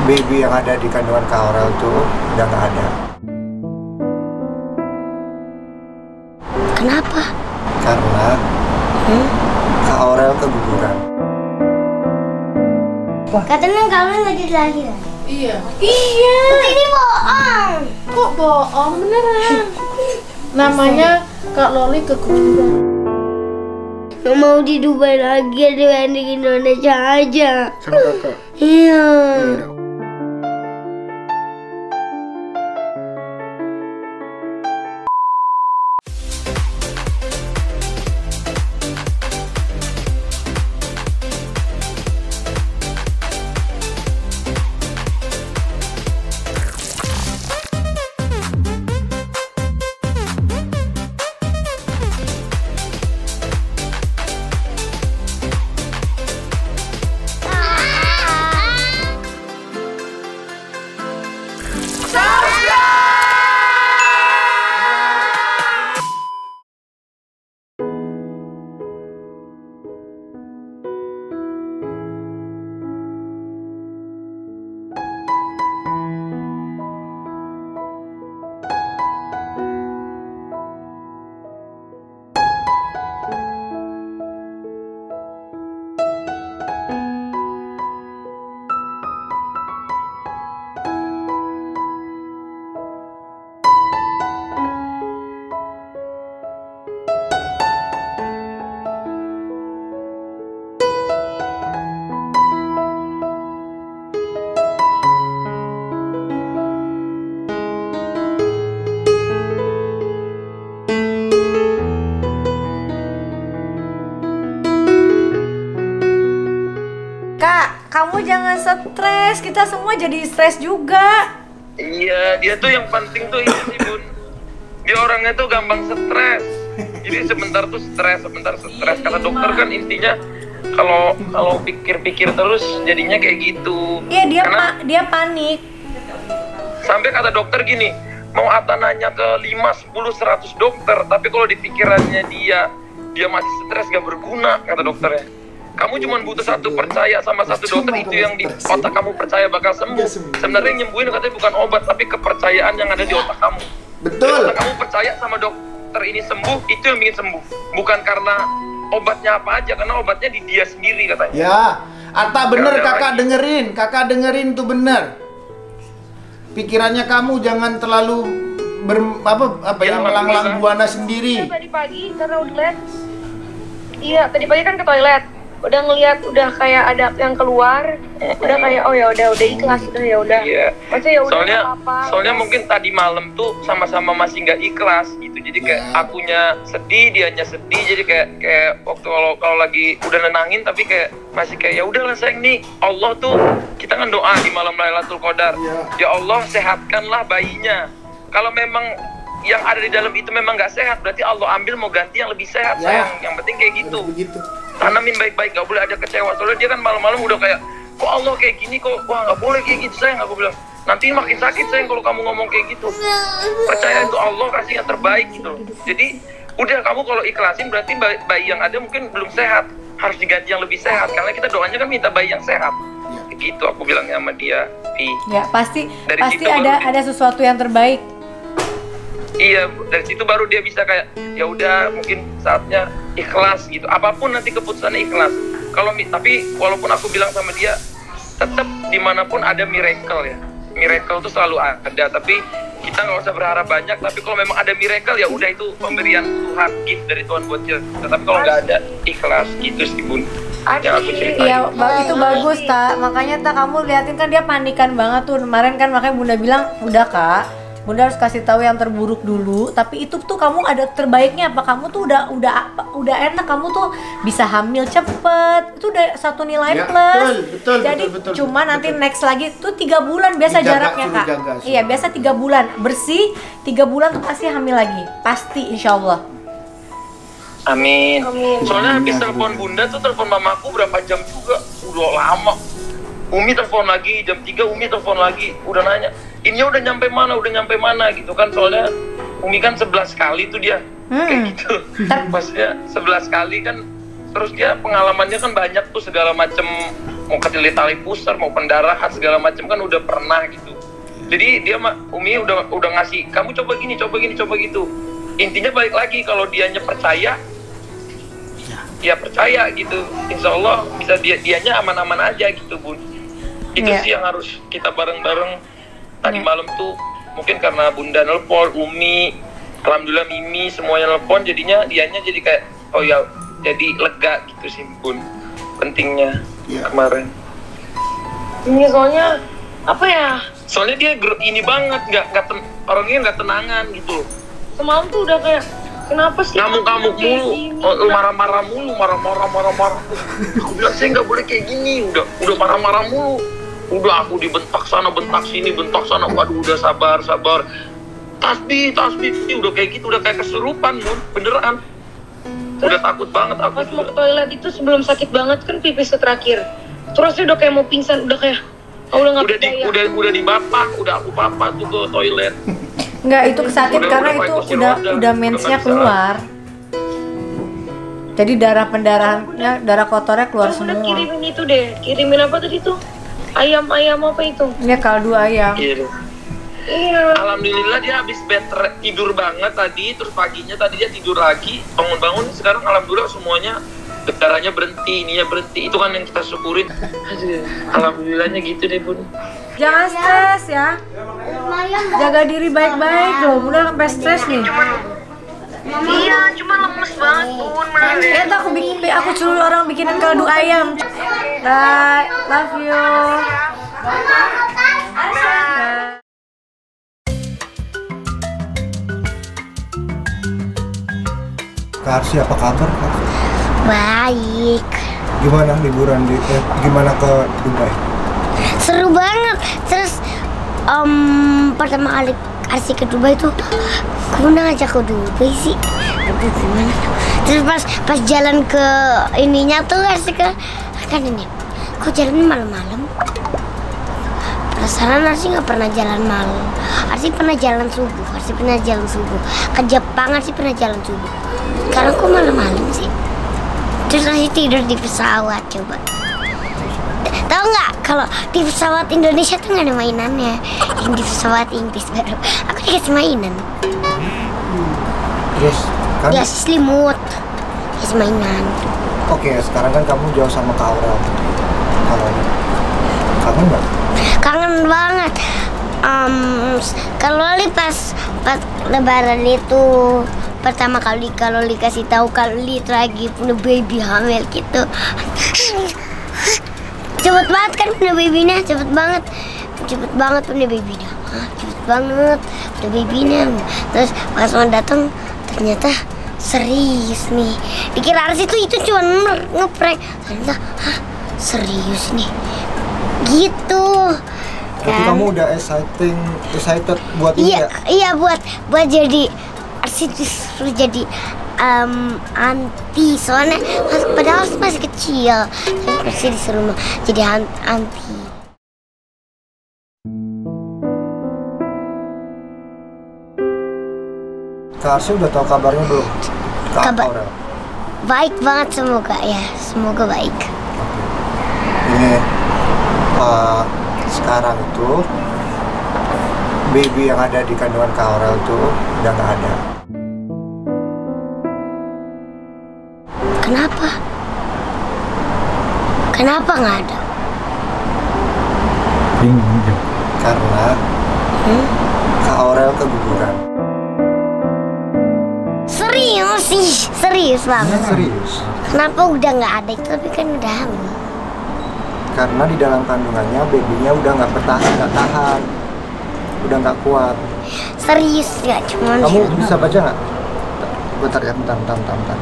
baby yang ada di kandungan Kak Aurel tuh udah nggak ada. Kenapa? Karena Kak Aurel keguguran. Katanya kamu nggak dilahirkan. Iya. Ini bohong. Kok bohong beneran? Namanya Kak Loli keguguran. Nggak mau di Dubai lagi, di Indonesia aja. Sama kakak. Iya. Kak, kamu jangan stres, kita semua jadi stres juga. Iya, dia tuh yang penting tuh ini sih Bun. Dia orangnya tuh gampang stres. Jadi sebentar tuh stres, sebentar stres. Kata dokter kan intinya kalau pikir-pikir terus jadinya kayak gitu. Iya, Karena dia panik. sampai kata dokter gini, mau Atta nanya ke 5, 10, 100 dokter, tapi kalau di pikirannya dia masih stres gak berguna, kata dokternya. Kamu cuma butuh satu, percaya sama satu dokter itu yang di otak kamu percaya bakal sembuh. Sebenarnya yang nyembuhin katanya bukan obat, tapi kepercayaan yang ada di otak kamu. Betul. Kalau kamu percaya sama dokter ini sembuh, itu yang bikin sembuh. Bukan karena obatnya apa aja, karena obatnya di dia sendiri katanya. Ya, Atta bener, Gak ada kakak lagi. dengerin tuh bener. Pikirannya kamu jangan terlalu melanglang buana sendiri. Tadi pagi karena udah lihat, iya tadi pagi kan ke toilet, udah ngeliat udah kayak ada yang keluar, udah kayak oh ya udah ikhlas udah ya udah. Iya. Maksudnya ya udah Soalnya, nggak apa-apa. soalnya mungkin tadi malam tuh sama-sama masih nggak ikhlas gitu. Jadi kayak akunya sedih, dianya sedih. Jadi kayak waktu kalau lagi udah nenangin tapi kayak masih kayak ya udahlah sayang nih. Allah tuh kita kan doa di malam Lailatul Qadar. Ya Allah sehatkanlah bayinya. Kalau memang yang ada di dalam itu memang nggak sehat, berarti Allah ambil mau ganti yang lebih sehat sayang. Yang penting kayak gitu. Begitu. Tanamin baik-baik, gak boleh ada kecewa. Soalnya dia kan malam-malam udah kayak, kok Allah kayak gini kok, wah gak boleh kayak gitu sayang. Aku bilang, nanti makin sakit sayang kalau kamu ngomong kayak gitu. Percaya itu Allah kasih yang terbaik gitu. Jadi udah kamu kalau ikhlasin berarti bayi yang ada mungkin belum sehat, harus diganti yang lebih sehat. Karena kita doanya kan minta bayi yang sehat. Gitu aku bilangnya sama dia. Ya pasti Dari situ ada sesuatu yang terbaik. Iya, dari situ baru dia bisa kayak ya udah mungkin saatnya ikhlas gitu. Apapun nanti keputusannya ikhlas. Tapi walaupun aku bilang sama dia tetap dimanapun ada miracle ya. Miracle itu selalu ada, tapi kita nggak usah berharap banyak. Tapi kalau memang ada miracle ya udah itu pemberian Tuhan, gift dari Tuhan buat kita. Tapi kalau nggak ada ikhlas gitu sih Bun. Yang aku ceritain. Iya, itu bagus tak. Makanya tak kamu liatin kan dia panikan banget tuh kemarin kan, makanya Bunda bilang udah Kak. Bunda harus kasih tahu yang terburuk dulu, tapi itu tuh kamu ada terbaiknya apa? Kamu tuh udah enak, kamu tuh bisa hamil cepet, itu udah satu nilai Ya, plus. betul, Jadi betul, cuma betul. nanti next lagi tuh 3 bulan biasa Dijaga, jaraknya suruh Kak. jaga, suruh. Iya biasa 3 bulan bersih, 3 bulan tuh pasti hamil lagi, pasti insya Allah. Amin. Soalnya habis telepon Bunda tuh telepon mamaku berapa jam juga, udah lama. Umi telepon lagi, jam 3 Umi telepon lagi, udah nanya, ini udah nyampe mana gitu kan. Soalnya Umi kan 11 kali tuh dia, kayak gitu. Maksudnya 11 kali kan, terus dia pengalamannya kan banyak tuh segala macem mau tali pusar, mau pendarahan segala macam kan udah pernah gitu. Jadi dia Umi udah ngasih, kamu coba gini, coba gitu. Intinya balik lagi kalau dianya percaya, ya percaya gitu. Insya Allah bisa dianya aman-aman aja gitu Bun. Itu sih yang harus kita bareng-bareng. Tadi malam tuh mungkin karena Bunda nelpon, Umi, alhamdulillah Mimi semuanya nelpon, jadinya dianya jadi kayak oh ya jadi lega gitu sih Bun. Pentingnya kemarin. Ini soalnya apa ya? Soalnya dia ini banget, orangnya nggak tenangan gitu. Semalam tuh udah kayak kenapa sih? Ngamuk-ngamuk mulu, marah-marah mulu, marah-marah. Aku bilang saya nggak boleh kayak gini, udah marah-marah mulu. Udah aku dibentak sana, bentak sini, bentak sana. Waduh udah sabar. Tasbih, udah kayak gitu, udah kayak kesurupan Bun, beneran. Udah takut banget aku. Pas mau ke toilet itu sebelum sakit banget kan pipis terakhir. Terus dia udah kayak mau pingsan, udah kayak udah nggak berdaya. Udah udah aku papa tuh ke toilet. Enggak, itu kesakit karena itu udah mensnya keluar. Jadi pendarahannya, darah kotornya keluar semua. Udah kirimin itu deh, kirimin apa tadi tuh? Ayam apa itu? Ini kaldu ayam. Iya. Alhamdulillah dia habis tidur banget tadi, terus paginya tadi dia tidur lagi, bangun sekarang alhamdulillah semuanya darahnya berhenti, ininya berhenti. Itu kan yang kita syukurin. Alhamdulillahnya gitu deh Bun. Jangan stres ya. Jaga diri baik-baik loh. Udah sampai stres nih. Iya, cuma lemes banget Bun. Lihat aku suruh orang bikinin kaldu ayam. Bye, love you. Kak Arsy, apa kabar Kak? Baik. Gimana liburan gimana ke Dubai? Seru banget. Terus pertama kali Arsy ke Dubai tuh gimana ngajak ke Dubai sih? Aduh gimana? Terus pas jalan ke ininya tuh Arsy kan ini. Kok jalan malam-malam? Penasaran Arsy nggak pernah jalan malam. Arsy pernah jalan subuh. Ke Jepang Arsy pernah jalan subuh. Sekarang kok malam-malam sih? Terus Arsy tidur di pesawat coba. Tahu nggak kalau di pesawat Indonesia tuh nggak ada mainannya. Yang di pesawat Inggris baru aku dikasih mainan. Terus kan? Dikasih selimut, dikasih mainan. Oke, sekarang kan kamu jauh sama Kak Aurel. Kangen nggak? Kangen banget. Kalau pas Lebaran itu pertama kali kalau dikasih tahu kalau itu lagi punya baby hamil gitu. Cepet banget kan punya babynya, cepet banget punya babynya, cepet banget punya babynya. Terus pas mau datang ternyata serius nih. Dikira Arsy itu cuma ngeprank, ternyata serius nih, gitu. Berarti kamu udah excited buat ini ya? Iya buat jadi Arsy disuruh jadi anti, soalnya padahal masih kecil, tapi Arsy disuruh jadi anti. Kak Arsy udah tahu kabarnya belum? Kabar baik banget, semoga baik. Ini sekarang itu baby yang ada di kandungan Kak Aurel tuh udah nggak ada. Kenapa nggak ada? Bingung. Karena Kak Aurel keguguran. Serius banget. Serius. Kenapa udah nggak ada itu, tapi kan udah hamil? Karena di dalam kandungannya babynya udah nggak tahan, udah nggak kuat. Serius nggak cuma? Kamu bisa baca nggak? Bentar ya, bentar.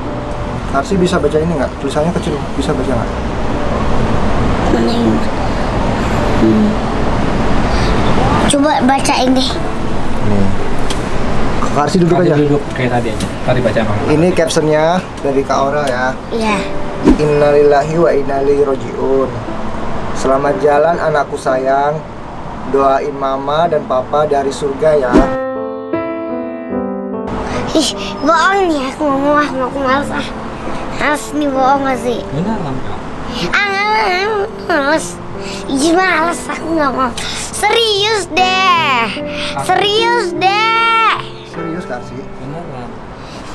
Arsy bisa baca ini nggak? Tulisannya kecil, bisa baca nggak? Mana ini? Coba bacain deh. Nih. Kak Arsy duduk aja. Duduk kayak tadi aja. Tadi baca emang. Ini captionnya dari Kak Aurel ya. Iya. Innalillahi wa inna ilaihi rajiun. Selamat jalan anakku sayang. Doain mama dan papa dari surga ya. Ih, bohong nih, aku males ah. Harus nih bohong gak sih? Beneran Kak. Males. Ih, males, aku nggak mau. Serius deh. Serius deh. Serius Karsi? Beneran.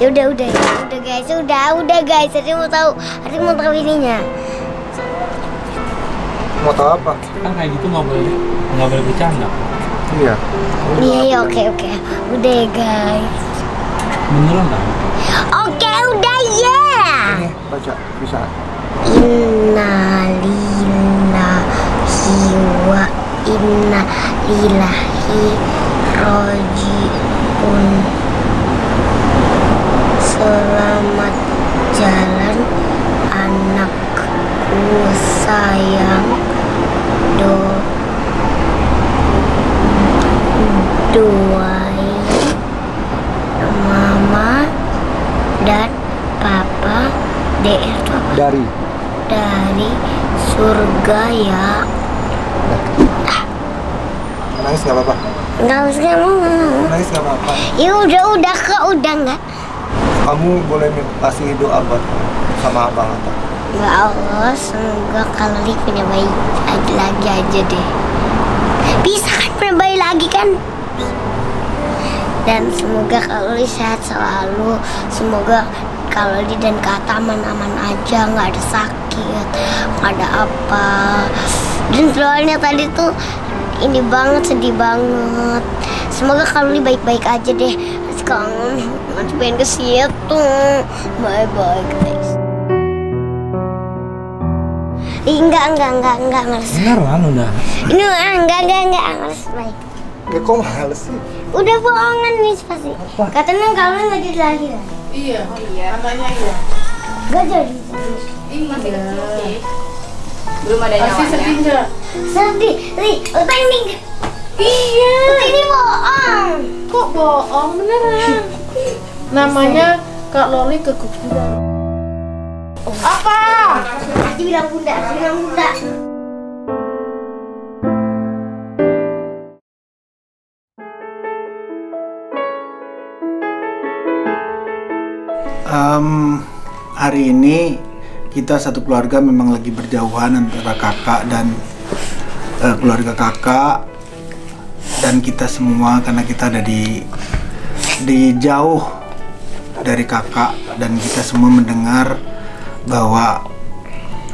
Ya udah guys, udah guys. Arsi mau tahu ininya. Mau tahu apa? Kan kayak gitu nggak boleh bercanda. Iya. Iya, oke. Udah ya guys. Beneran kan? Oke, udah ya. Ini baca bisa. Innalillahi wa inna ilaihi rajiun. Selamat jalan anakku sayang. Doain mama dan papa Dari. dari surga ya. Nangis nggak apa-apa. Nggak usah mau. Nangis nggak apa-apa. Ya udah kak, udah nggak. Kamu boleh kasih doa buat sama abang Atta. Ya Allah, semoga Kalori punya bayi lagi aja deh. Bisa kan punya bayi lagi kan? Dan semoga Kalori sehat selalu. Semoga Kalori dan Kata aman-aman aja, nggak ada sakit, nggak ada apa. Dan soalnya tadi tuh ini banget, sedih banget. Semoga Kalori baik-baik aja deh. Kangen, nanti pengen ke situ. Bye-bye guys. Enggak males. Beneran udah. Ini enggak males, baik. Ya kok males sih? Udah bohongan nih pasti. Katanya kalau nggak jadi lagi lah. Iya. Anaknya iya. Nggak jadi. Iya. Belum ada Pasti sedih nggak? Sedih, utang nih. Iya. Ini bohong. Kok bohong beneran? Namanya Kak Loli keguguran. Apa? Arti bilang bunda. Hari ini kita satu keluarga memang lagi berjauhan antara kakak dan keluarga kakak dan kita semua, karena kita ada di jauh dari kakak, dan kita semua mendengar bahwa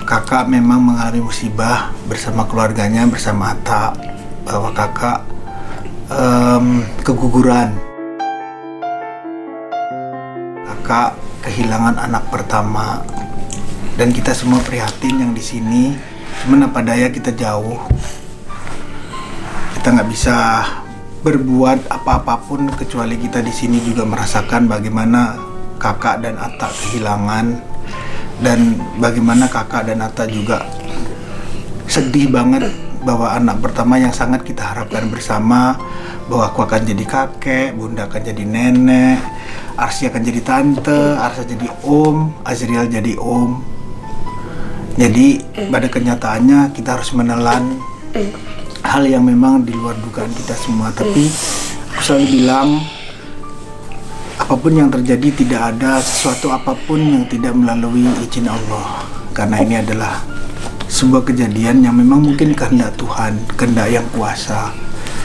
kakak memang mengalami musibah bersama keluarganya, bersama Atta, bahwa kakak keguguran. Kakak kehilangan anak pertama, dan kita semua prihatin yang di sini. Cuman apa daya, kita jauh, kita nggak bisa berbuat apa-apapun kecuali kita di sini juga merasakan bagaimana kakak dan Atta kehilangan, dan bagaimana kakak dan Atta juga sedih banget bahwa anak pertama yang sangat kita harapkan bersama, bahwa aku akan jadi kakek, bunda akan jadi nenek, Arsy akan jadi tante, Arsa jadi om, Azriel jadi om. Jadi pada kenyataannya kita harus menelan hal yang memang di luar dugaan kita semua. Tapi aku selalu bilang, apapun yang terjadi, tidak ada sesuatu apapun yang tidak melalui izin Allah. Karena ini adalah sebuah kejadian yang memang mungkin kehendak Tuhan, kehendak yang kuasa.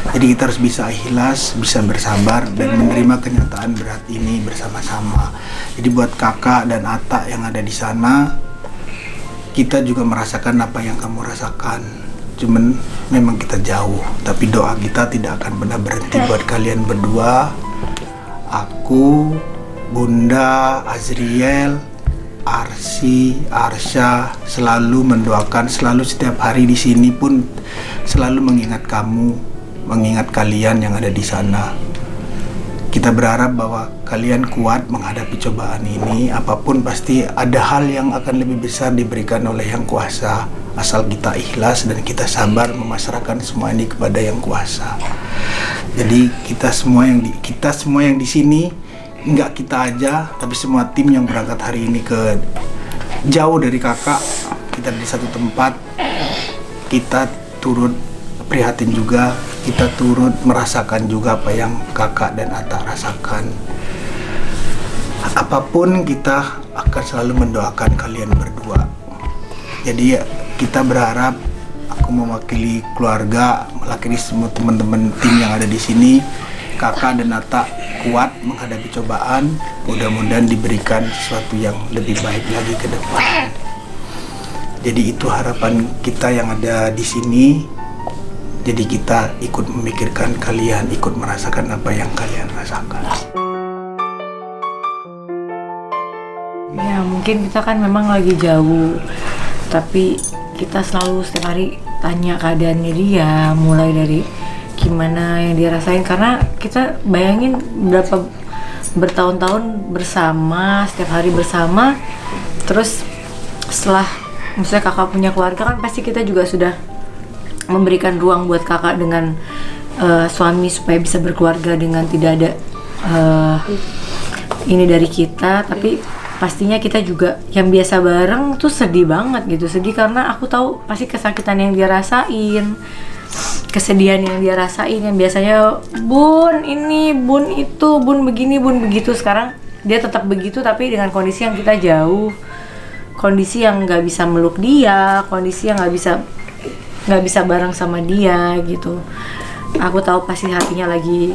Jadi kita harus bisa ikhlas, bisa bersabar, dan menerima kenyataan berat ini bersama-sama. Jadi buat kakak dan Atta yang ada di sana, kita juga merasakan apa yang kamu rasakan. Cuman memang kita jauh, tapi doa kita tidak akan pernah berhenti buat kalian berdua. Aku, Bunda, Azriel, Arsy, Arsya selalu mendoakan, selalu setiap hari di sini pun selalu mengingat kamu, mengingat kalian yang ada di sana. Kita berharap bahwa kalian kuat menghadapi cobaan ini. Apapun pasti ada hal yang akan lebih besar diberikan oleh Yang Kuasa, asal kita ikhlas dan kita sabar memasrahkan semua ini kepada Yang Kuasa. Jadi kita semua yang di sini, nggak kita aja, tapi semua tim yang berangkat hari ini ke jauh dari kakak, kita di satu tempat, kita turut prihatin juga, kita turut merasakan juga apa yang kakak dan Atta rasakan. Apapun kita akan selalu mendoakan kalian berdua. Jadi kita berharap, aku mewakili keluarga, mewakili semua teman-teman tim yang ada di sini, Kakak dan Atta kuat menghadapi cobaan. Mudah-mudahan diberikan sesuatu yang lebih baik lagi ke depan. Jadi itu harapan kita yang ada di sini. Jadi kita ikut memikirkan kalian, ikut merasakan apa yang kalian rasakan. Ya mungkin kita kan memang lagi jauh, tapi kita selalu setiap hari tanya keadaannya dia, mulai dari gimana yang dia rasain, karena kita bayangin berapa bertahun-tahun bersama, setiap hari bersama, terus setelah misalnya kakak punya keluarga kan pasti kita juga sudah memberikan ruang buat kakak dengan suami supaya bisa berkeluarga dengan tidak ada ini dari kita, tapi pastinya kita juga yang biasa bareng tuh sedih banget gitu, sedih karena aku tahu pasti kesakitan yang dia rasain, kesedihan yang dia rasain, yang biasanya bun ini, bun itu, bun begini, bun begitu, sekarang dia tetap begitu tapi dengan kondisi yang kita jauh, kondisi yang nggak bisa meluk dia, kondisi yang nggak bisa bareng sama dia gitu. Aku tahu pasti hatinya lagi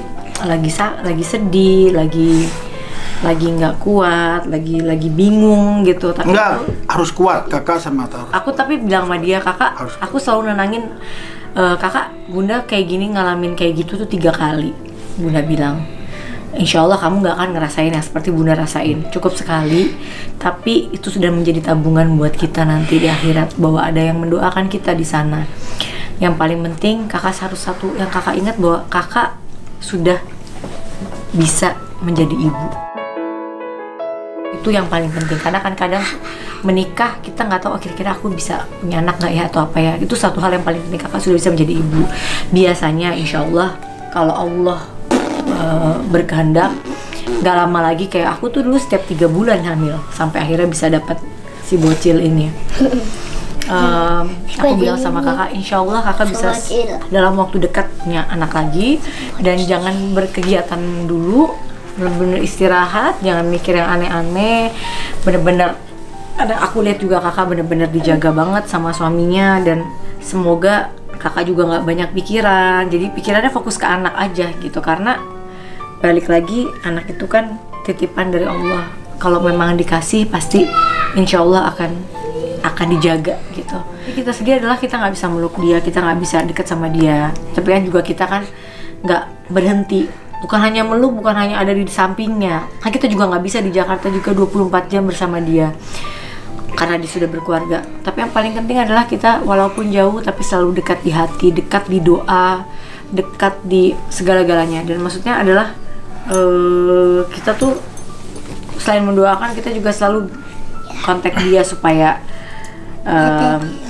sedih, lagi nggak kuat, lagi bingung gitu. Tapi Enggak, harus kuat kakak sama Atta. aku tapi bilang sama dia, kakak, aku selalu nenangin, kakak, bunda kayak gini ngalamin kayak gitu tuh 3 kali. Bunda bilang, insya Allah kamu nggak akan ngerasain yang seperti bunda rasain, cukup sekali, tapi itu sudah menjadi tabungan buat kita nanti di akhirat, bahwa ada yang mendoakan kita di sana. Yang paling penting kakak harus satu yang kakak ingat, bahwa kakak sudah bisa menjadi ibu. Itu yang paling penting, karena kan kadang menikah kita nggak tahu kira-kira aku bisa punya anak nggak ya atau apa ya. Itu satu hal yang paling penting, kakak sudah bisa menjadi ibu. Biasanya insya Allah kalau Allah berkehendak nggak lama lagi, kayak aku tuh dulu setiap 3 bulan hamil sampai akhirnya bisa dapat si bocil ini. Aku bilang sama kakak, insya Allah kakak bisa dalam waktu dekat punya anak lagi, dan jangan berkegiatan dulu, bener-bener istirahat, jangan mikir yang aneh-aneh, bener-bener. Aku lihat juga kakak bener-bener dijaga banget sama suaminya, dan semoga kakak juga nggak banyak pikiran, jadi pikirannya fokus ke anak aja gitu, karena balik lagi anak itu kan titipan dari Allah. Kalau memang dikasih pasti insya Allah akan dijaga gitu. Jadi kita sedih adalah kita nggak bisa meluk dia, kita nggak bisa deket sama dia, tapi kan juga kita kan nggak berhenti, bukan hanya meluk, bukan hanya ada di sampingnya, kan kita juga nggak bisa di Jakarta juga 24 jam bersama dia karena dia sudah berkeluarga. Tapi yang paling penting adalah kita walaupun jauh tapi selalu dekat di hati, dekat di doa, dekat di segala-galanya. Dan maksudnya adalah kita tuh selain mendoakan, kita juga selalu kontak dia supaya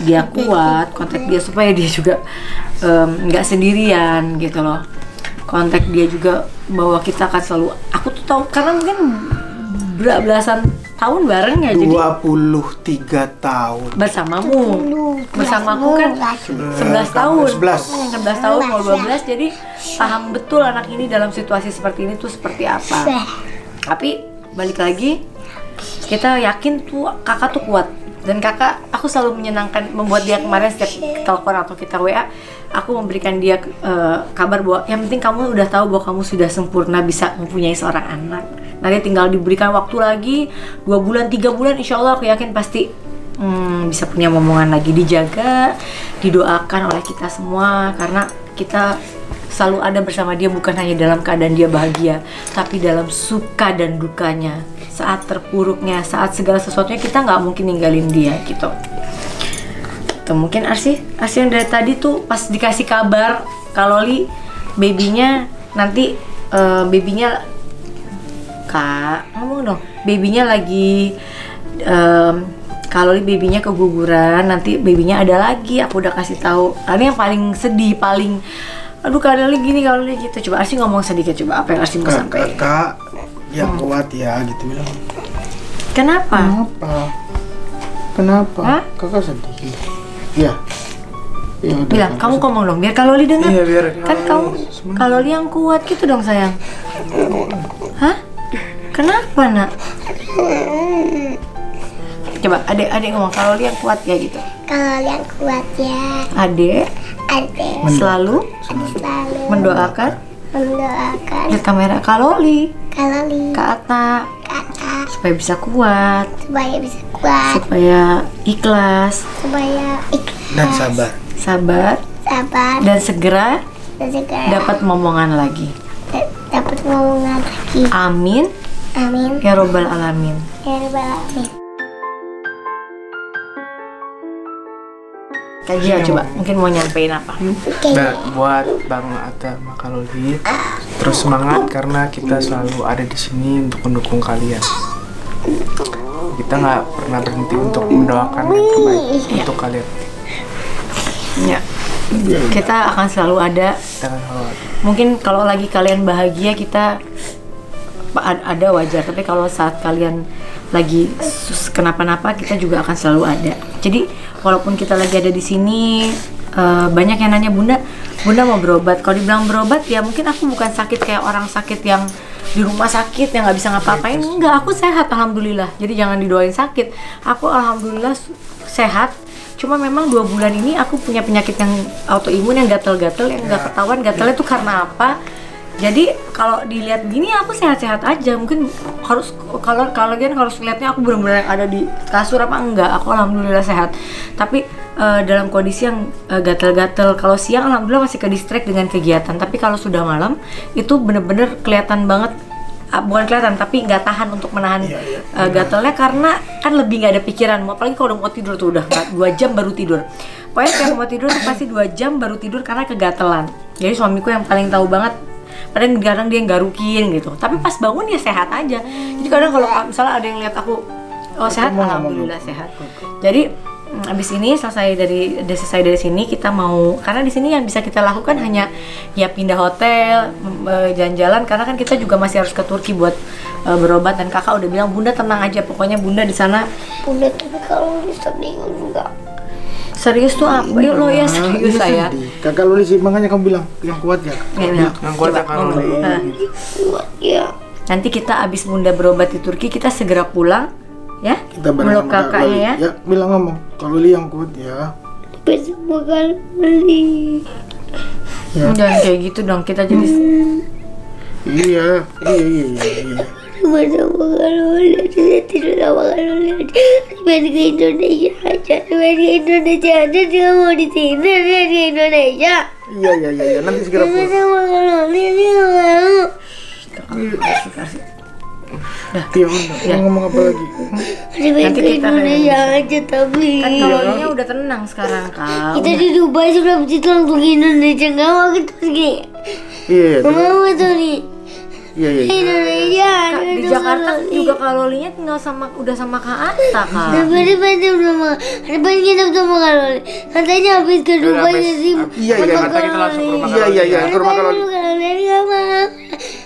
dia kuat, kontak dia supaya dia juga nggak sendirian gitu loh, kontak dia juga bahwa kita akan selalu, aku tuh tahu karena mungkin belasan tahun bareng ya, jadi 23 tahun bersamamu, bersamaku kan 11 tahun, 11 tahun mau 12, jadi paham betul anak ini dalam situasi seperti ini tuh seperti apa. Tapi balik lagi, kita yakin tuh kakak tuh kuat, dan kakak, aku selalu menyenangkan, membuat dia kemarin setiap telepon atau kita WA, aku memberikan dia kabar bahwa yang penting kamu udah tahu bahwa kamu sudah sempurna bisa mempunyai seorang anak. Nanti tinggal diberikan waktu lagi 2 bulan, 3 bulan, insya Allah aku yakin pasti bisa punya momongan lagi. Dijaga, didoakan oleh kita semua, karena kita selalu ada bersama dia, bukan hanya dalam keadaan dia bahagia, tapi dalam suka dan dukanya, saat terpuruknya, saat segala sesuatunya, kita nggak mungkin ninggalin dia gitu. Tuh, mungkin Arsi yang dari tadi tuh pas dikasih kabar kalau babynya nanti babynya, Kak ngomong dong, babynya lagi kalau babynya keguguran, nanti babynya ada lagi, aku udah kasih tahu. Karena yang paling sedih, paling aduh Kak Loli gini, kalau gitu. Coba Arsi ngomong sedikit, coba apa yang Arsi mau sampaikan. Kak, yang kuat ya gitu bilang. Kenapa? Kenapa? Hah? Kakak sedih. Iya. Ya, Bilang, kamu ngomong dong, biar Kak Loli dengar. Iya, biar Kan kamu Kak Loli yang kuat gitu dong sayang. Hah? Kenapa nak? Coba adik ngomong, kalau Loli yang kuat ya gitu. Kalau yang kuat ya. Adik selalu mendoakan lihat kamera Kak Loli, Kak Atta, supaya bisa kuat, supaya ikhlas Dan sabar. dan segera dapat momongan lagi. Amin. Ya robbal alamin. Kak Gia coba, mungkin mau nyampein apa? Buat Bang Atta sama Kak Loli, terus semangat karena kita selalu ada di sini untuk mendukung kalian. Kita nggak pernah berhenti untuk mendoakan yang terbaik untuk kalian. Ya, kita akan selalu ada. Mungkin kalau lagi kalian bahagia kita ada wajar, tapi kalau saat kalian lagi kenapa-napa kita juga akan selalu ada. Jadi walaupun kita lagi ada di sini, banyak yang nanya Bunda mau berobat. Kalau dibilang berobat ya mungkin aku bukan sakit kayak orang sakit yang di rumah sakit yang nggak bisa ngapa-ngapain. Enggak, aku sehat alhamdulillah. Jadi jangan didoain sakit. Aku alhamdulillah sehat. Cuma memang 2 bulan ini aku punya penyakit yang autoimun yang gatel-gatel, yang nggak ketahuan gatelnya itu karena apa. Jadi kalau dilihat gini aku sehat-sehat aja. Mungkin harus kalau kalian harus lihatnya aku benar-benar ada di kasur apa enggak. Aku alhamdulillah sehat. Tapi dalam kondisi yang gatel-gatel. Kalau siang alhamdulillah masih ke distract dengan kegiatan. Tapi kalau sudah malam itu benar-benar kelihatan banget. Bukan kelihatan tapi nggak tahan untuk menahan gatelnya karena kan lebih nggak ada pikiran. Apalagi kalau udah mau tidur tuh udah 2 jam baru tidur. Pokoknya kalau mau tidur tuh pasti 2 jam baru tidur karena kegatelan. Jadi suamiku yang paling tahu banget. Padahal kadang dia nggarukin gitu, tapi pas bangun ya sehat aja. Jadi kadang kalau misalnya ada yang lihat aku sehat, alhamdulillah sehat. Jadi abis ini selesai dari sini kita mau, karena di sini yang bisa kita lakukan hanya ya pindah hotel, jalan-jalan, karena kan kita juga masih harus ke Turki buat berobat. Dan kakak udah bilang Bunda tenang aja, pokoknya Bunda di sana. Bunda tapi kalau bisa bingung enggak. Serius tuh apa? Yuk lo ya serius saya. Kakak Loli sih, makanya kamu bilang yang kuat ya. Yang kuat ya Kak Loli. Nanti kita abis Bunda berobat di Turki kita segera pulang ya. Kita meluk kakaknya ya. Ya bilang ngomong Kak Loli yang kuat ya. Bersama Kak Loli. Jangan kayak gitu dong, kita jadi Iya. Bersama Kak Loli, saya tidur sama Kak Loli aja. Pengen ke Indonesia aja, dia mau di sini, dia ke Indonesia. Iya, nanti segera pulang. Bersama Kak Loli, dia mau. Ya, ngomong apa lagi? Nanti kita Indonesia aja tapi. Kan Lolinya udah tenang sekarang Kak. Kita di Dubai sudah begitu langsung ke Indonesia, nggak mau gitu pergi. Iya. Mau itu nih. Iya. Indonesia. Di Jakarta juga Kak Lolinya tinggal udah sama Kak Atta Kak. Depan kita sama Kak Loli. Katanya habis ke Dubai jadi. Iya. Kata kita langsung ke rumah Kak Loli. Iya, ke rumah Kak Loli.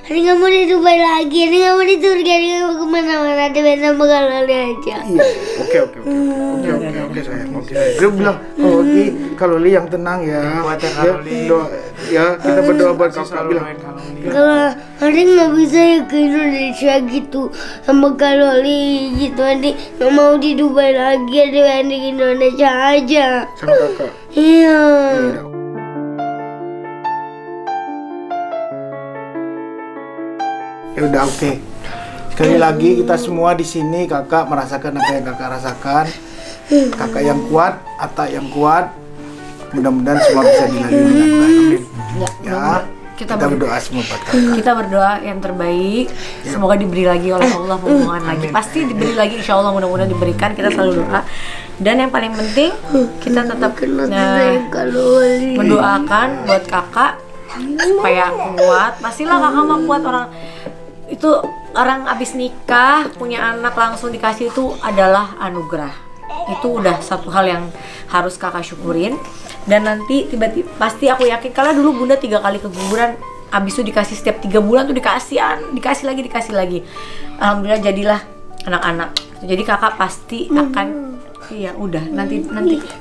Hari nggak mau di Dubai lagi, hari nggak mau di Turki, hari nggak mau kemana-mana, ada sama Kak Loli aja. Iya, oke sayang. Dia bilang, oke, Kak Loli yang tenang ya. Ya, kita berdoa buat kakak bilang. Kalau hari nggak bisa ya ke Indonesia gitu sama Kak Loli gitu, nanti nggak mau di Dubai lagi, ada di Indonesia aja. Sama kakak. Iya. Ya udah oke. Sekali lagi kita semua di sini kakak merasakan apa yang kakak rasakan. Kakak yang kuat, Atta yang kuat. Mudah-mudahan semua bisa dilalui dengan baik. Ya. Kita berdoa semua buat kakak. Kita berdoa yang terbaik. Semoga diberi lagi oleh Allah momongan lagi. Pasti diberi lagi insya Allah, mudah-mudahan diberikan. Kita selalu doa. Dan yang paling penting kita tetap mendoakan buat kakak supaya kuat. Pastilah kakak mah kuat. Orang abis nikah punya anak langsung dikasih itu adalah anugerah. Itu udah satu hal yang harus kakak syukurin. Dan nanti tiba-tiba pasti aku yakin, karena dulu Bunda 3 kali keguguran, abis itu dikasih setiap 3 bulan tuh dikasih lagi. Alhamdulillah jadilah anak-anak. Jadi kakak pasti akan Iya, udah nanti.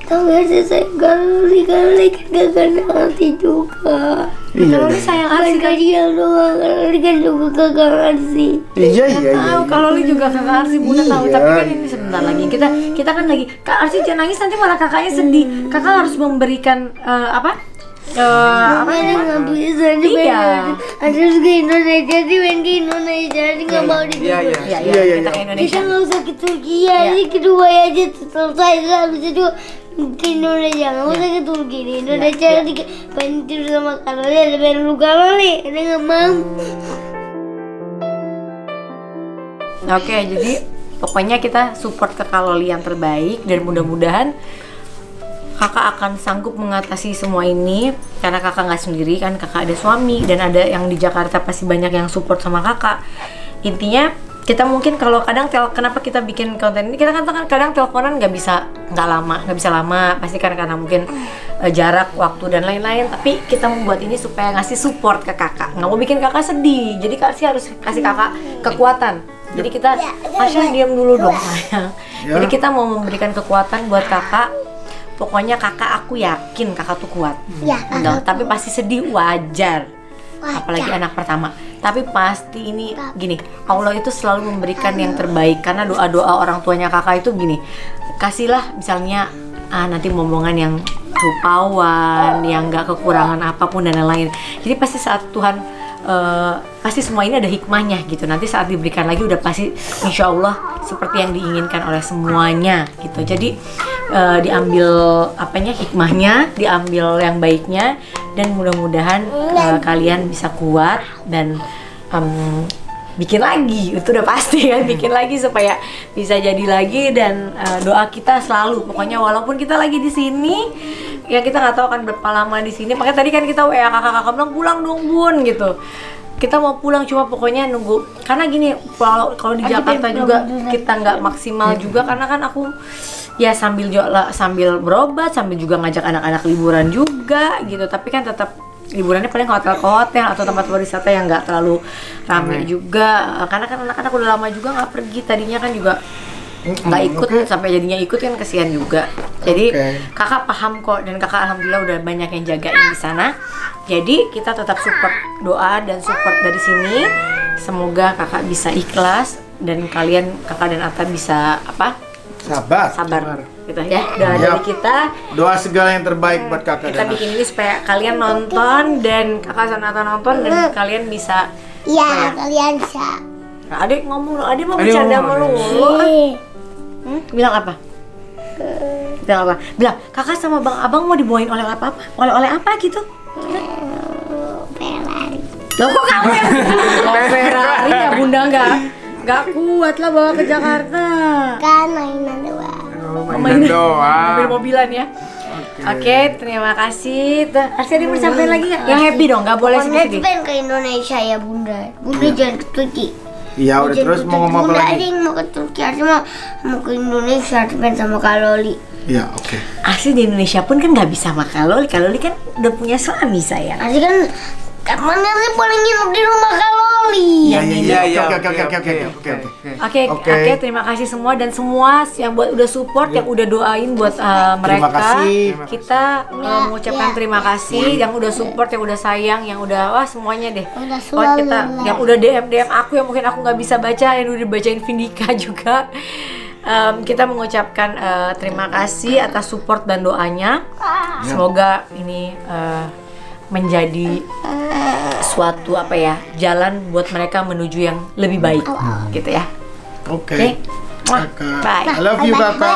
Tau gak sih saya Kaloli kan gak kenal Arsi juga. Kalau Li sayang Arsi kan. Dia doang, Kaloli kan juga kakak Arsi. Iya. Tahu kalau Li juga kakak Arsi, Bunda tahu. Iya. Tapi kan ini sebentar lagi kita kan lagi. Kak Arsi jangan nangis nanti malah kakaknya sedih. Kakak harus memberikan Nggak bisa Iya. harus ke Indonesia sih, main ke Indonesia sih nggak mau di Iya. Kita ke Indonesia. Kita nggak usah ke Turki ini kedua aja selesai habis itu ke Indonesia nggak usah ke Turki di Indonesia nanti pengen tidur sama Kaloli ada pengen lu Kaloli ada nggak mau. Oke, jadi pokoknya kita support ke Kaloli yang terbaik dan mudah-mudahan kakak akan sanggup mengatasi semua ini karena kakak nggak sendiri kan, kakak ada suami dan ada yang di Jakarta pasti banyak yang support sama kakak. Intinya kita mungkin kalau kadang kenapa kita bikin konten ini, kita kan kadang teleponan nggak bisa lama pasti kan karena mungkin jarak waktu dan lain-lain, tapi kita membuat ini supaya ngasih support ke kakak, nggak mau bikin kakak sedih, jadi kak sih harus kasih kakak kekuatan. Jadi kita Asya diam dulu dong sayang. Jadi kita mau memberikan kekuatan buat kakak. Pokoknya kakak, aku yakin kakak tuh kuat. Tapi pasti sedih wajar. Apalagi anak pertama. Tapi pasti ini gini, Allah itu selalu memberikan yang terbaik karena doa-doa orang tuanya kakak itu gini. Kasihlah misalnya nanti momongan yang rupawan, yang gak kekurangan apapun dan lain-lain. Jadi pasti saat Tuhan pasti semua ini ada hikmahnya gitu. Nanti saat diberikan lagi udah pasti insya Allah seperti yang diinginkan oleh semuanya gitu. Jadi diambil hikmahnya, diambil yang baiknya, dan mudah-mudahan kalian bisa kuat dan bikin lagi, itu udah pasti kan, bikin lagi supaya bisa jadi lagi. Dan doa kita selalu pokoknya walaupun kita lagi di sini ya, kita nggak tahu akan berapa lama di sini. Makanya tadi kan kita WA kakak bilang pulang dong Bun gitu. Kita mau pulang cuma pokoknya nunggu, karena gini kalau di Jakarta juga kita nggak maksimal juga karena kan aku ya sambil berobat sambil juga ngajak anak-anak liburan juga gitu. Tapi kan tetap liburannya paling ke hotel atau tempat wisata yang nggak terlalu ramai juga, karena kan anak-anak udah lama juga nggak pergi, tadinya kan juga nggak ikut sampai jadinya ikut kan kesian juga. Jadi kakak paham kok, dan kakak alhamdulillah udah banyak yang jagain di sana. Jadi kita tetap support doa dan support dari sini. Semoga kakak bisa ikhlas dan kakak dan Atta bisa sabar gitu ya. Doa dari kita, doa segala yang terbaik buat kakak. Kita bikin ini supaya kalian nonton dan kakak dan Atta nonton dan kalian bisa. Iya, kalian bisa. Adik ngomong lo, adik mau bercanda sama lu. Bilang apa? Bilang kakak sama bang abang mau dibawain oleh-oleh apa? Oleh-oleh apa gitu? Ferrari. Loh kok kamu yang Ferrari ya Bunda nggak kuat lah bawa ke Jakarta. Kan mainan doang. Mainan doang. Mobil-mobilan ya. Oke, terima kasih. Arsi ada yang mau sampaikan lagi nggak? Yang happy dong, nggak boleh sedih-sedih. Pengen ke Indonesia ya Bunda. Bunda jangan ke Turki. Iya udah, terus mau ngomong apa Bunda lagi? ada yang mau ke Turki, Arsi mau ke Indonesia pengen sama Kaloli. Iya, oke. Arsi di Indonesia pun kan nggak bisa sama Kaloli. Kaloli kan udah punya suami sayang. Arsi kan kapan Arsi boleh nginep di rumah Kaloli. Iya. Oke, terima kasih semua dan semua yang udah support, yang udah doain buat mereka. Terima kasih. Kita mengucapkan terima kasih yang udah support, yang udah sayang, yang udah semuanya deh. Yang udah DM aku yang mungkin aku nggak bisa baca, yang udah bacain Vindika juga. Kita mengucapkan terima kasih atas support dan doanya. Semoga ini menjadi suatu jalan buat mereka menuju yang lebih baik gitu ya. Oke. Bye. I love you kakak.